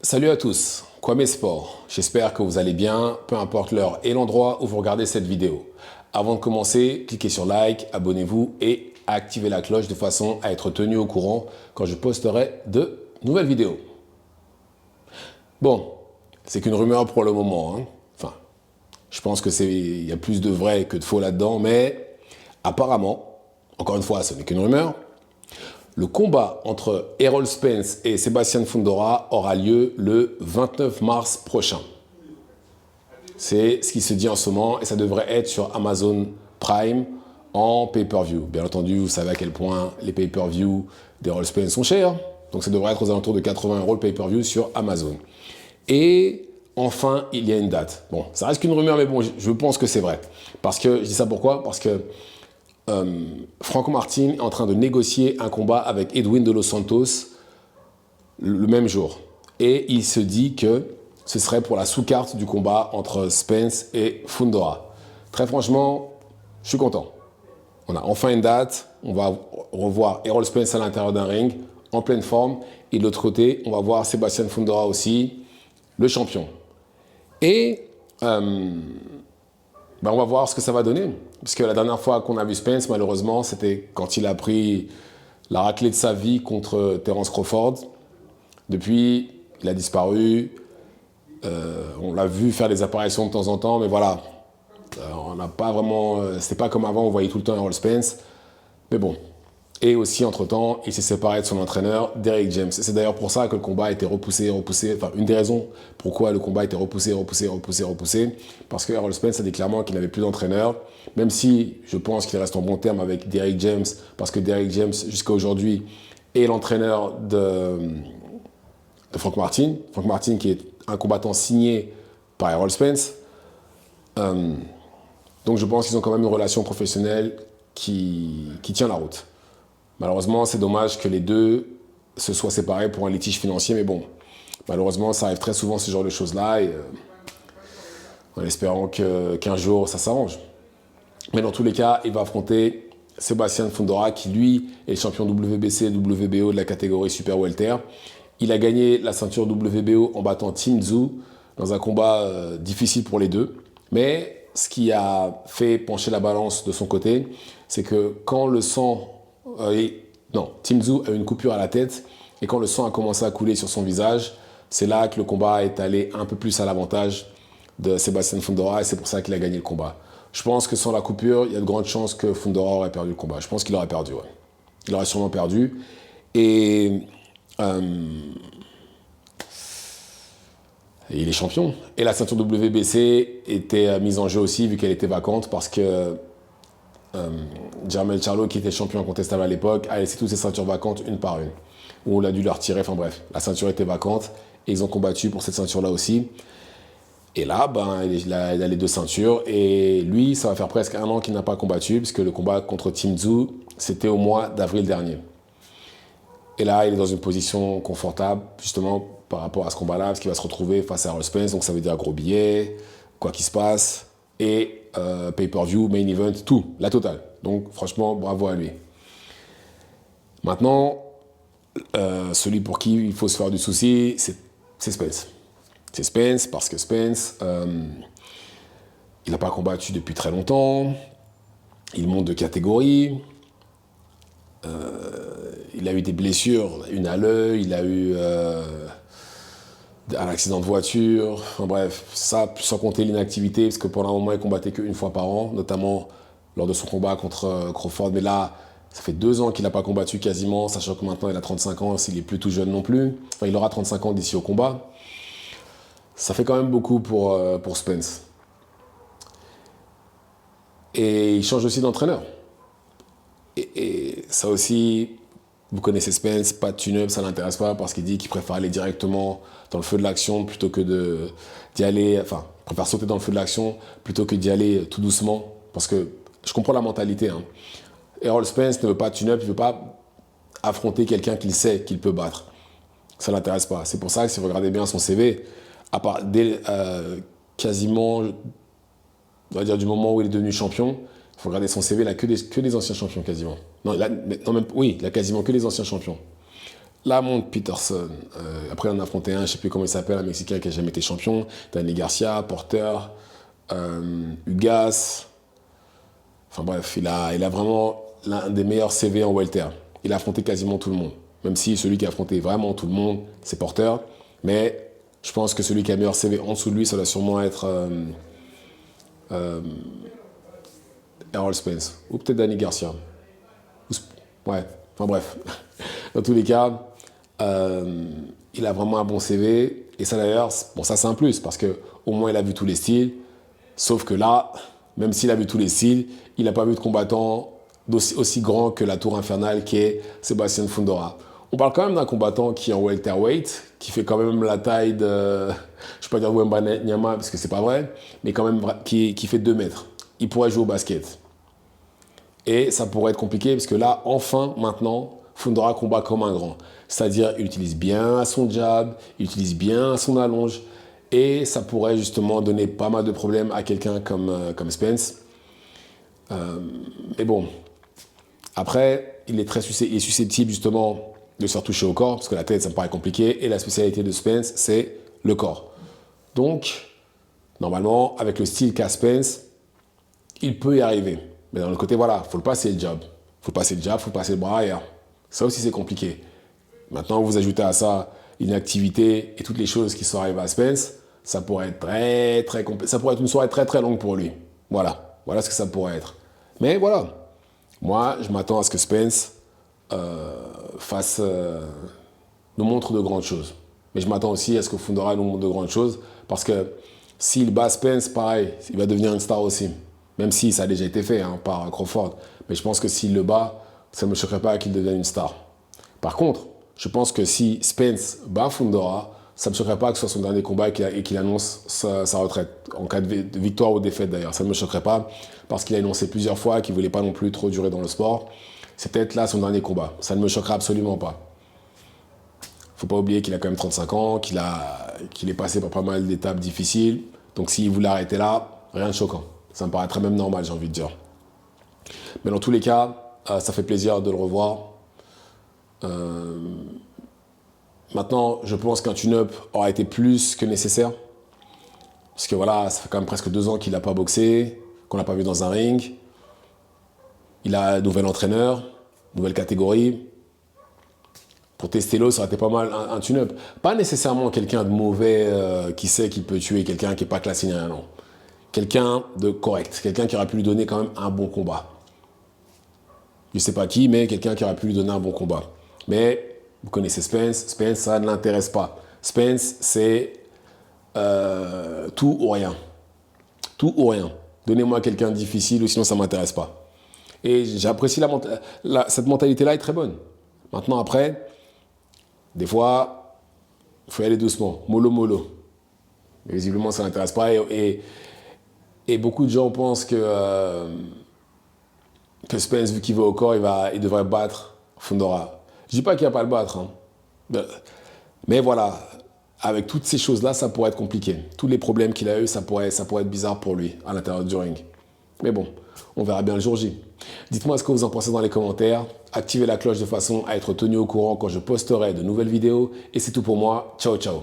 Salut à tous, Kwame Sport. J'espère que vous allez bien, peu importe l'heure et l'endroit où vous regardez cette vidéo. Avant de commencer, cliquez sur like, abonnez-vous et activez la cloche de façon à être tenu au courant quand je posterai de nouvelles vidéos. Bon, c'est qu'une rumeur pour le moment, hein. Enfin, je pense que il y a plus de vrai que de faux là-dedans, mais apparemment, encore une fois, ce n'est qu'une rumeur. Le combat entre Errol Spence et Sebastian Fundora aura lieu le 29 mars prochain. C'est ce qui se dit en ce moment et ça devrait être sur Amazon Prime en pay-per-view. Bien entendu, vous savez à quel point les pay-per-view d'Errol Spence sont chers. Donc ça devrait être aux alentours de 80 € le pay-per-view sur Amazon. Et enfin, il y a une date. Bon, ça reste qu'une rumeur, mais bon, je pense que c'est vrai. Parce que, je dis ça pourquoi? Parce que Franco Martin est en train de négocier un combat avec Edwin de los Santos le même jour. Et il se dit que ce serait pour la sous-carte du combat entre Spence et Fundora. Très franchement, je suis content. On a enfin une date. On va revoir Errol Spence à l'intérieur d'un ring, en pleine forme. Et de l'autre côté, on va voir Sebastian Fundora aussi, le champion. Et on va voir ce que ça va donner. Parce que la dernière fois qu'on a vu Spence, malheureusement, c'était quand il a pris la raclée de sa vie contre Terence Crawford. Depuis, il a disparu. On l'a vu faire des apparitions de temps en temps, mais voilà. On n'a pas vraiment... c'était pas comme avant, on voyait tout le temps Errol Spence. Mais bon. Et aussi, entre-temps, il s'est séparé de son entraîneur, Derrick James. C'est d'ailleurs pour ça que le combat a été repoussé. Enfin, une des raisons pourquoi le combat a été repoussé. Parce que Errol Spence a dit clairement qu'il n'avait plus d'entraîneur. Même si je pense qu'il reste en bon terme avec Derrick James. Parce que Derrick James, jusqu'à aujourd'hui, est l'entraîneur de Frank Martin. Frank Martin qui est un combattant signé par Errol Spence. Donc je pense qu'ils ont quand même une relation professionnelle qui tient la route. Malheureusement, c'est dommage que les deux se soient séparés pour un litige financier, mais bon, malheureusement, ça arrive très souvent ce genre de choses-là, et en espérant qu'un jour, ça s'arrange. Mais dans tous les cas, il va affronter Sebastian Fundora, qui lui est champion WBC et WBO de la catégorie Super Welter. Il a gagné la ceinture WBO en battant Tim Tszyu dans un combat difficile pour les deux. Mais ce qui a fait pencher la balance de son côté, c'est que quand le sang... Tim Tszyu a eu une coupure à la tête et quand le sang a commencé à couler sur son visage, c'est là que le combat est allé un peu plus à l'avantage de Sebastian Fundora et c'est pour ça qu'il a gagné le combat. Je pense que sans la coupure, il y a de grandes chances que Fundora aurait perdu le combat. Je pense qu'il aurait perdu, ouais. Il aurait sûrement perdu. Et il est champion. Et la ceinture WBC était mise en jeu aussi vu qu'elle était vacante parce que Jermell Charlo, qui était champion incontestable à l'époque, a laissé toutes ses ceintures vacantes une par une. Où on a dû la retirer, enfin bref, la ceinture était vacante et ils ont combattu pour cette ceinture-là aussi. Et là, il a les deux ceintures et lui, ça va faire presque 1 an qu'il n'a pas combattu puisque le combat contre Tim Tszyu, c'était au mois d'avril dernier. Et là, il est dans une position confortable, justement, par rapport à ce combat-là, parce qu'il va se retrouver face à Errol Spence, donc ça veut dire gros billet, quoi qu'il se passe, et pay-per-view, main event, tout, la totale. Donc franchement, bravo à lui. Maintenant, celui pour qui il faut se faire du souci, c'est Spence. C'est Spence parce que Spence, il n'a pas combattu depuis très longtemps, il monte de catégorie, il a eu des blessures, une à l'œil, il a eu un accident de voiture, enfin bref, ça sans compter l'inactivité, parce que pendant un moment il combattait qu'une fois par an, notamment lors de son combat contre Crawford, mais là, ça fait 2 ans qu'il n'a pas combattu quasiment, sachant que maintenant il a 35 ans, s'il est plus tout jeune non plus, enfin il aura 35 ans d'ici au combat. Ça fait quand même beaucoup pour Spence. Et il change aussi d'entraîneur. Et ça aussi, vous connaissez Spence, pas de tune-up, ça ne l'intéresse pas parce qu'il dit qu'il préfère aller directement dans le feu de l'action plutôt que d'y aller, enfin, il préfère sauter dans le feu de l'action plutôt que d'y aller tout doucement. Parce que je comprends la mentalité. Hein. Errol Spence ne veut pas de tune-up, il ne veut pas affronter quelqu'un qu'il sait qu'il peut battre. Ça ne l'intéresse pas. C'est pour ça que si vous regardez bien son CV, à part quasiment, on va dire du moment où il est devenu champion, il faut regarder son CV, il n'a que des anciens champions quasiment. Non, il a quasiment que des anciens champions. Lamont Peterson. Après, on a affronté un, je ne sais plus comment il s'appelle, un Mexicain qui n'a jamais été champion. Danny Garcia, Porter, Ugas. Enfin bref, il a vraiment l'un des meilleurs CV en welter. Il a affronté quasiment tout le monde. Même si celui qui a affronté vraiment tout le monde, c'est Porter. Mais je pense que celui qui a le meilleur CV en dessous de lui, ça doit sûrement être Errol Spence. Ou peut-être Danny Garcia. Ouais, enfin bref. Dans tous les cas, il a vraiment un bon CV. Et ça d'ailleurs, bon ça c'est un plus, parce qu'au moins il a vu tous les styles. Sauf que là, même s'il a vu tous les styles, il n'a pas vu de combattant aussi grand que la tour infernale qui est Sébastien Fundora. On parle quand même d'un combattant qui est en welterweight, qui fait quand même la taille de, je ne vais pas dire Wembanyama parce que c'est pas vrai, mais quand même qui fait 2 mètres. Il pourrait jouer au basket. Et ça pourrait être compliqué parce que là, enfin, maintenant, Fundora combat comme un grand. C'est-à-dire, il utilise bien son jab, il utilise bien son allonge. Et ça pourrait justement donner pas mal de problèmes à quelqu'un comme Spence. Mais bon, après, il est susceptible justement de se retoucher au corps, parce que la tête, ça me paraît compliqué. Et la spécialité de Spence, c'est le corps. Donc, normalement, avec le style qu'a Spence, il peut y arriver. Mais d'un autre côté, voilà, il faut le passer le jab. Il faut passer le jab, il faut passer le bras arrière. Ça aussi, c'est compliqué. Maintenant, vous ajoutez à ça l'inactivité et toutes les choses qui sont arrivées à Spence, ça pourrait être très compliqué. Ça pourrait être une soirée très longue pour lui. Voilà ce que ça pourrait être. Mais voilà, moi, je m'attends à ce que Spence nous montre de grandes choses. Mais je m'attends aussi à ce que Fundora nous montre de grandes choses, parce que s'il bat Spence, pareil, il va devenir une star aussi. Même si ça a déjà été fait par Crawford. Mais je pense que s'il le bat, ça ne me choquerait pas qu'il devienne une star. Par contre, je pense que si Spence bat Fundora, ça ne me choquerait pas que ce soit son dernier combat et qu'il annonce sa retraite. En cas de victoire ou défaite d'ailleurs, ça ne me choquerait pas, parce qu'il a annoncé plusieurs fois qu'il ne voulait pas non plus trop durer dans le sport. C'est peut-être là son dernier combat. Ça ne me choquerait absolument pas. Il ne faut pas oublier qu'il a quand même 35 ans, qu'il est passé par pas mal d'étapes difficiles. Donc s'il voulait arrêter là, rien de choquant. Ça me paraîtrait même normal, j'ai envie de dire. Mais dans tous les cas, ça fait plaisir de le revoir. Maintenant, je pense qu'un tune-up aura été plus que nécessaire. Parce que voilà, ça fait quand même presque 2 ans qu'il n'a pas boxé, qu'on l'a pas vu dans un ring. Il a un nouvel entraîneur, nouvelle catégorie. Pour tester l'eau, ça aurait été pas mal un tune-up. Pas nécessairement quelqu'un de mauvais qui sait qu'il peut tuer quelqu'un qui n'est pas classé ni rien, non. Quelqu'un de correct, quelqu'un qui aurait pu lui donner quand même un bon combat. Je ne sais pas qui, mais quelqu'un qui aurait pu lui donner un bon combat. Mais vous connaissez Spence, Spence, ça ne l'intéresse pas. Spence, c'est tout ou rien. Tout ou rien. Donnez-moi quelqu'un de difficile ou sinon ça ne m'intéresse pas. Et j'apprécie cette mentalité-là est très bonne. Maintenant, après, des fois, il faut y aller doucement. Mollo. Mais visiblement, ça ne l'intéresse pas. Et beaucoup de gens pensent que Spence, vu qu'il va au corps, il devrait battre Fundora. Je ne dis pas qu'il ne va pas le battre. Mais voilà, avec toutes ces choses-là, ça pourrait être compliqué. Tous les problèmes qu'il a eu, ça pourrait être bizarre pour lui à l'intérieur du ring. Mais bon, on verra bien le jour J. Dites-moi ce que vous en pensez dans les commentaires. Activez la cloche de façon à être tenu au courant quand je posterai de nouvelles vidéos. Et c'est tout pour moi. Ciao, ciao.